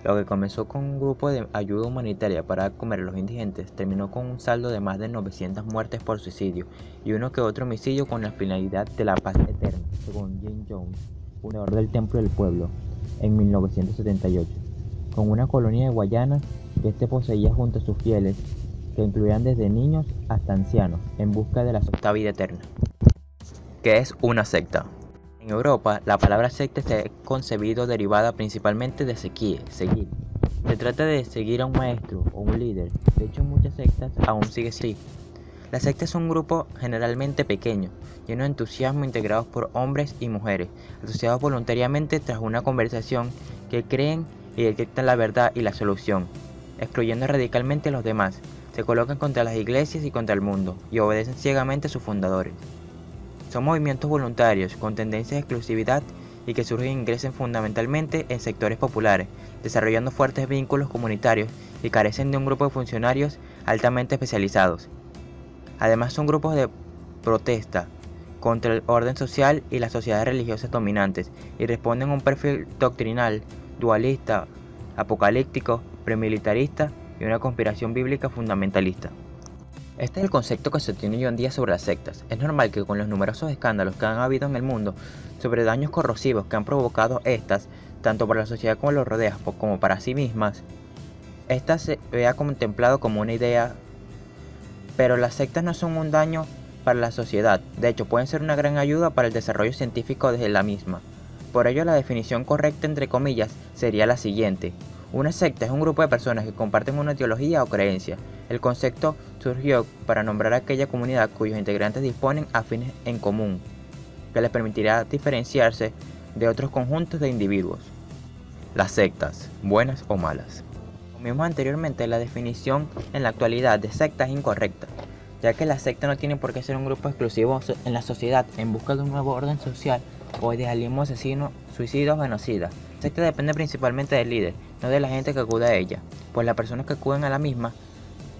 Lo que comenzó con un grupo de ayuda humanitaria para comer a los indigentes terminó con un saldo de más de 900 muertes por suicidio y uno que otro homicidio con la finalidad de la paz eterna, según Jim Jones, fundador del Templo del Pueblo, en 1978, con una colonia de Guayana que este poseía junto a sus fieles, que incluían desde niños hasta ancianos, en busca de la supuesta vida eterna. ¿Qué es una secta? En Europa, la palabra secta se ha concebido derivada principalmente de seguir. Se trata de seguir a un maestro o un líder. De hecho, en muchas sectas aún sigue así. Las sectas son un grupo generalmente pequeño, lleno de entusiasmo, integrados por hombres y mujeres, asociados voluntariamente tras una conversación que creen y detectan la verdad y la solución, excluyendo radicalmente a los demás. Se colocan contra las iglesias y contra el mundo, y obedecen ciegamente a sus fundadores. Son movimientos voluntarios, con tendencia de exclusividad y que surgen e ingresan fundamentalmente en sectores populares, desarrollando fuertes vínculos comunitarios y carecen de un grupo de funcionarios altamente especializados. Además son grupos de protesta contra el orden social y las sociedades religiosas dominantes y responden a un perfil doctrinal, dualista, apocalíptico, premilitarista y una conspiración bíblica fundamentalista. Este es el concepto que se tiene hoy en día sobre las sectas. Es normal que con los numerosos escándalos que han habido en el mundo sobre daños corrosivos que han provocado estas, tanto para la sociedad como los rodea, como para sí mismas, esta se vea contemplado como una idea, pero las sectas no son un daño para la sociedad, de hecho pueden ser una gran ayuda para el desarrollo científico de la misma. Por ello la definición correcta entre comillas sería la siguiente. Una secta es un grupo de personas que comparten una ideología o creencia. El concepto surgió para nombrar a aquella comunidad cuyos integrantes disponen a fines en común, que les permitirá diferenciarse de otros conjuntos de individuos. Las sectas, buenas o malas. Como vimos anteriormente, la definición en la actualidad de secta es incorrecta, ya que la secta no tiene por qué ser un grupo exclusivo en la sociedad en busca de un nuevo orden social o idealismo asesino, suicida o genocida. La secta depende principalmente del líder, no de la gente que acude a ella, pues las personas que acuden a la misma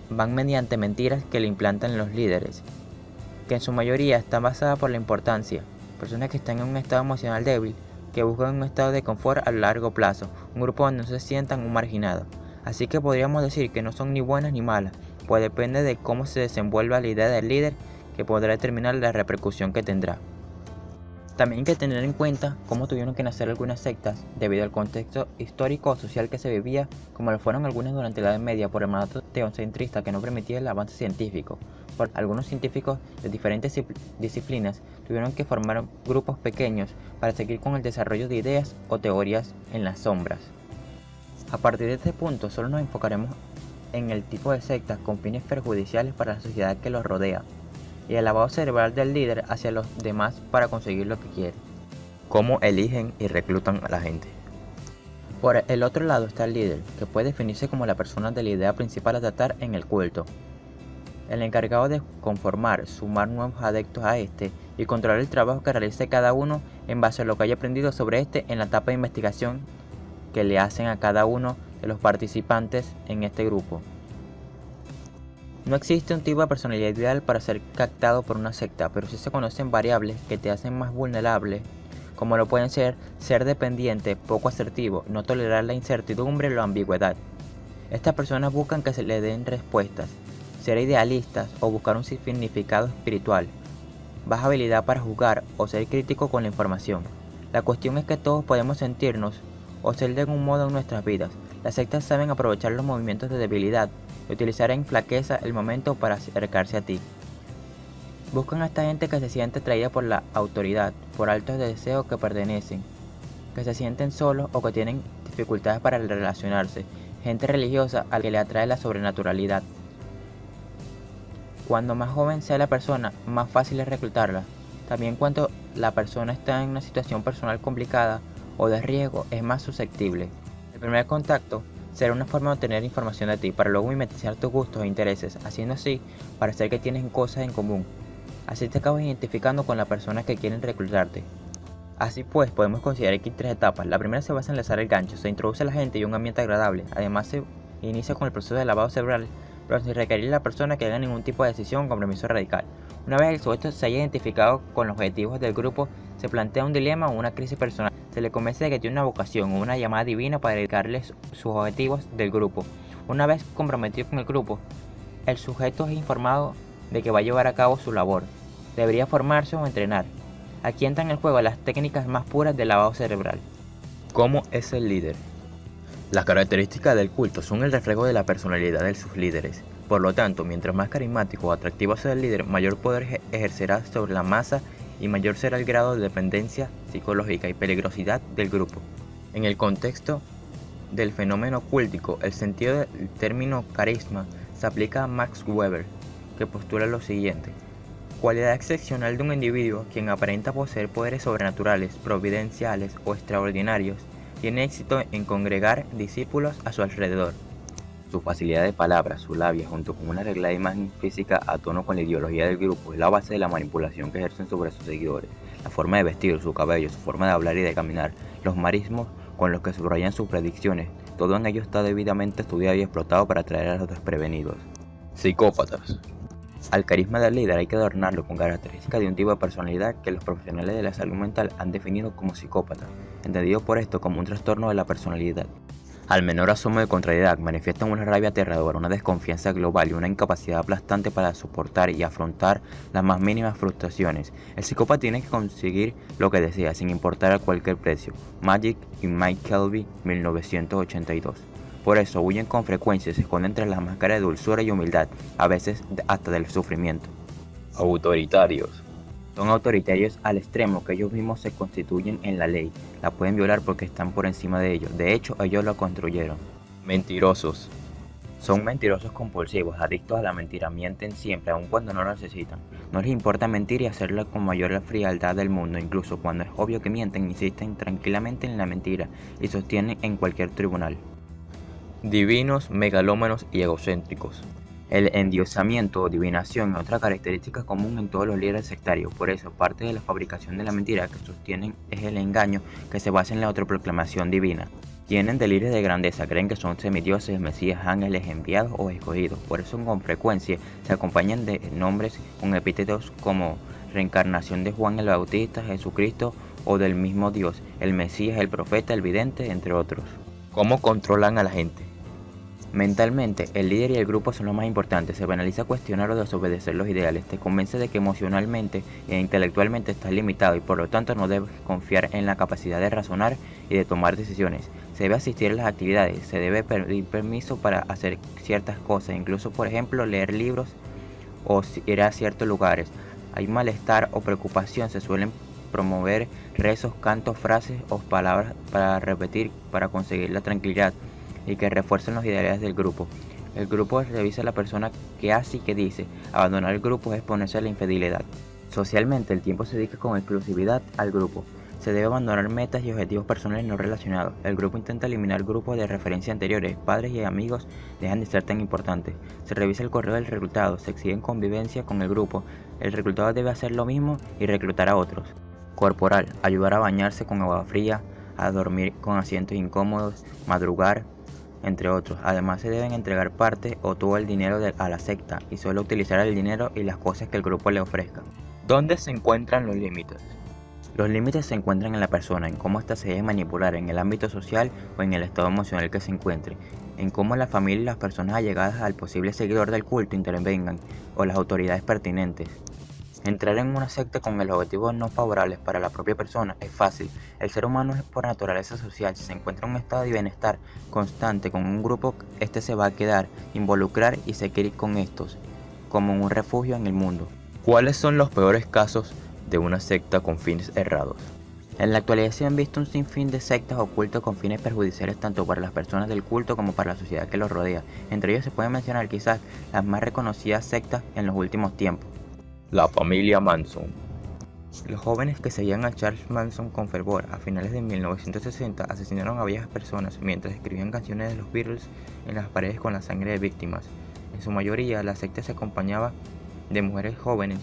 van mediante mentiras que le implantan los líderes, que en su mayoría están basadas por la importancia, personas que están en un estado emocional débil, que buscan un estado de confort a largo plazo, un grupo donde no se sientan un marginado. Así que podríamos decir que no son ni buenas ni malas, pues depende de cómo se desenvuelva la idea del líder que podrá determinar la repercusión que tendrá. También hay que tener en cuenta cómo tuvieron que nacer algunas sectas debido al contexto histórico o social que se vivía, como lo fueron algunas durante la Edad Media por el mandato teocentrista que no permitía el avance científico. Por algunos científicos de diferentes disciplinas tuvieron que formar grupos pequeños para seguir con el desarrollo de ideas o teorías en las sombras. A partir de este punto solo nos enfocaremos en el tipo de sectas con fines perjudiciales para la sociedad que los rodea y el lavado cerebral del líder hacia los demás para conseguir lo que quiere. Cómo eligen y reclutan a la gente. Por el otro lado está el líder, que puede definirse como la persona de la idea principal a tratar en el culto, el encargado de conformar, sumar nuevos adeptos a este y controlar el trabajo que realice cada uno en base a lo que haya aprendido sobre este en la etapa de investigación que le hacen a cada uno de los participantes en este grupo. No existe un tipo de personalidad ideal para ser captado por una secta, pero sí se conocen variables que te hacen más vulnerable, como lo pueden ser dependiente, poco asertivo, no tolerar la incertidumbre o la ambigüedad. Estas personas buscan que se les den respuestas, ser idealistas o buscar un significado espiritual, baja habilidad para juzgar o ser crítico con la información. La cuestión es que todos podemos sentirnos o ser de algún modo en nuestras vidas. Las sectas saben aprovechar los movimientos de debilidad y utilizar en flaqueza el momento para acercarse a ti. Buscan a esta gente que se siente atraída por la autoridad, por altos deseos que pertenecen, que se sienten solos o que tienen dificultades para relacionarse, gente religiosa a la que le atrae la sobrenaturalidad. Cuando más joven sea la persona, más fácil es reclutarla. También cuando la persona está en una situación personal complicada o de riesgo, es más susceptible. El primer contacto será una forma de obtener información de ti para luego mimetizar tus gustos e intereses, haciendo así parecer que tienen cosas en común. Así te acabas identificando con la persona que quieren reclutarte. Así pues, podemos considerar aquí tres etapas. La primera se basa en lanzar el gancho, se introduce a la gente y un ambiente agradable. Además se inicia con el proceso de lavado cerebral, pero sin requerir a la persona que haga ningún tipo de decisión o compromiso radical. Una vez el sujeto se haya identificado con los objetivos del grupo, se plantea un dilema o una crisis personal. Se le convence de que tiene una vocación o una llamada divina para dedicarles sus objetivos del grupo. Una vez comprometido con el grupo, el sujeto es informado de que va a llevar a cabo su labor. Debería formarse o entrenar. Aquí entran en juego las técnicas más puras de lavado cerebral. ¿Cómo es el líder? Las características del culto son el reflejo de la personalidad de sus líderes. Por lo tanto, mientras más carismático o atractivo sea el líder, mayor poder ejercerá sobre la masa y mayor será el grado de dependencia psicológica y peligrosidad del grupo. En el contexto del fenómeno cúltico, el sentido del término carisma se aplica a Max Weber, que postula lo siguiente: cualidad excepcional de un individuo quien aparenta poseer poderes sobrenaturales, providenciales o extraordinarios, tiene éxito en congregar discípulos a su alrededor. Su facilidad de palabra, su labia, junto con una arreglada imagen física a tono con la ideología del grupo, es la base de la manipulación que ejercen sobre sus seguidores. La forma de vestir, su cabello, su forma de hablar y de caminar, los marismos con los que subrayan sus predicciones, todo en ello está debidamente estudiado y explotado para atraer a los desprevenidos. Psicópatas. Al carisma del líder hay que adornarlo con características de un tipo de personalidad que los profesionales de la salud mental han definido como psicópata, entendido por esto como un trastorno de la personalidad. Al menor asomo de contrariedad manifiestan una rabia aterradora, una desconfianza global y una incapacidad aplastante para soportar y afrontar las más mínimas frustraciones. El psicópata tiene que conseguir lo que desea, sin importar a cualquier precio. Magic y Mike Kelby, 1982. Por eso huyen con frecuencia y se esconden tras las máscaras de dulzura y humildad, a veces hasta del sufrimiento. Autoritarios. Son autoritarios al extremo que ellos mismos se constituyen en la ley. La pueden violar porque están por encima de ellos. De hecho, ellos la construyeron. Mentirosos. Son mentirosos compulsivos, adictos a la mentira, mienten siempre, aun cuando no lo necesitan. No les importa mentir y hacerlo con mayor frialdad del mundo, incluso cuando es obvio que mienten, insisten tranquilamente en la mentira y sostienen en cualquier tribunal. Divinos, megalómanos y egocéntricos. El endiosamiento o divinación es otra característica común en todos los líderes sectarios. Por eso, parte de la fabricación de la mentira que sostienen es el engaño que se basa en la autoproclamación divina. Tienen delirios de grandeza, creen que son semidioses, mesías, ángeles, enviados o escogidos. Por eso con frecuencia se acompañan de nombres con epítetos como reencarnación de Juan el Bautista, Jesucristo o del mismo Dios, el Mesías, el profeta, el vidente, entre otros. ¿Cómo controlan a la gente? Mentalmente, el líder y el grupo son lo más importante. Se banaliza cuestionar o desobedecer los ideales. Te convence de que emocionalmente e intelectualmente estás limitado y por lo tanto no debes confiar en la capacidad de razonar y de tomar decisiones. Se debe asistir a las actividades, se debe pedir permiso para hacer ciertas cosas, incluso por ejemplo leer libros o ir a ciertos lugares. Hay malestar o preocupación, se suelen promover rezos, cantos, frases o palabras para repetir para conseguir la tranquilidad y que refuercen los ideales del grupo. El grupo revisa a la persona que hace y que dice. Abandonar el grupo es exponerse a la infidelidad. Socialmente, el tiempo se dedica con exclusividad al grupo. Se debe abandonar metas y objetivos personales no relacionados. El grupo intenta eliminar grupos de referencia anteriores. Padres y amigos dejan de ser tan importantes. Se revisa el correo del reclutado. Se exige convivencia con el grupo. El reclutado debe hacer lo mismo y reclutar a otros. Corporal. Ayudar a bañarse con agua fría, a dormir con asientos incómodos, madrugar, entre otros. Además se deben entregar parte o todo el dinero a la secta y solo utilizar el dinero y las cosas que el grupo le ofrezca. ¿Dónde se encuentran los límites? Los límites se encuentran en la persona, en cómo ésta se debe manipular, en el ámbito social o en el estado emocional que se encuentre, en cómo la familia y las personas allegadas al posible seguidor del culto intervengan o las autoridades pertinentes. Entrar en una secta con el objetivo no favorables para la propia persona es fácil. El ser humano es por naturaleza social. Si se encuentra en un estado de bienestar constante con un grupo, este se va a quedar, involucrar y seguir con estos, como un refugio en el mundo. ¿Cuáles son los peores casos de una secta con fines errados? En la actualidad se han visto un sinfín de sectas o cultos con fines perjudiciales tanto para las personas del culto como para la sociedad que los rodea. Entre ellos se pueden mencionar quizás las más reconocidas sectas en los últimos tiempos. La familia Manson. Los jóvenes que seguían a Charles Manson con fervor a finales de 1960 asesinaron a viejas personas mientras escribían canciones de los Beatles en las paredes con la sangre de víctimas. En su mayoría, la secta se acompañaba de mujeres jóvenes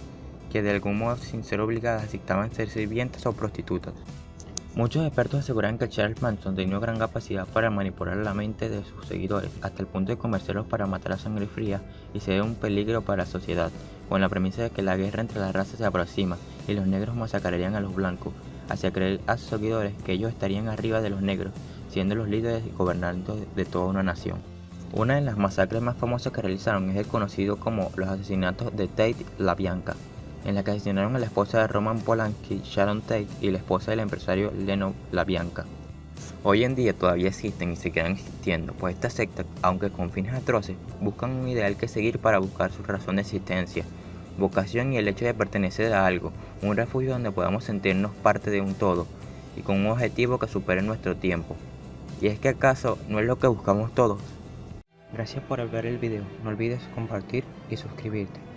que de algún modo sin ser obligadas aceptaban ser sirvientas o prostitutas. Muchos expertos aseguran que Charles Manson tenía gran capacidad para manipular la mente de sus seguidores, hasta el punto de convencerlos para matar a sangre fría y ser un peligro para la sociedad, con la premisa de que la guerra entre las razas se aproxima y los negros masacrarían a los blancos, hacia creer a sus seguidores que ellos estarían arriba de los negros, siendo los líderes y gobernantes de toda una nación. Una de las masacres más famosas que realizaron es el conocido como los asesinatos de Tate LaBianca, en la que asesinaron a la esposa de Roman Polanski, Sharon Tate, y la esposa del empresario Leno LaBianca. Hoy en día todavía existen y seguirán existiendo, pues esta secta, aunque con fines atroces, buscan un ideal que seguir para buscar su razón de existencia, vocación y el hecho de pertenecer a algo, un refugio donde podamos sentirnos parte de un todo, y con un objetivo que supere nuestro tiempo. ¿Y es que acaso no es lo que buscamos todos? Gracias por ver el video, no olvides compartir y suscribirte.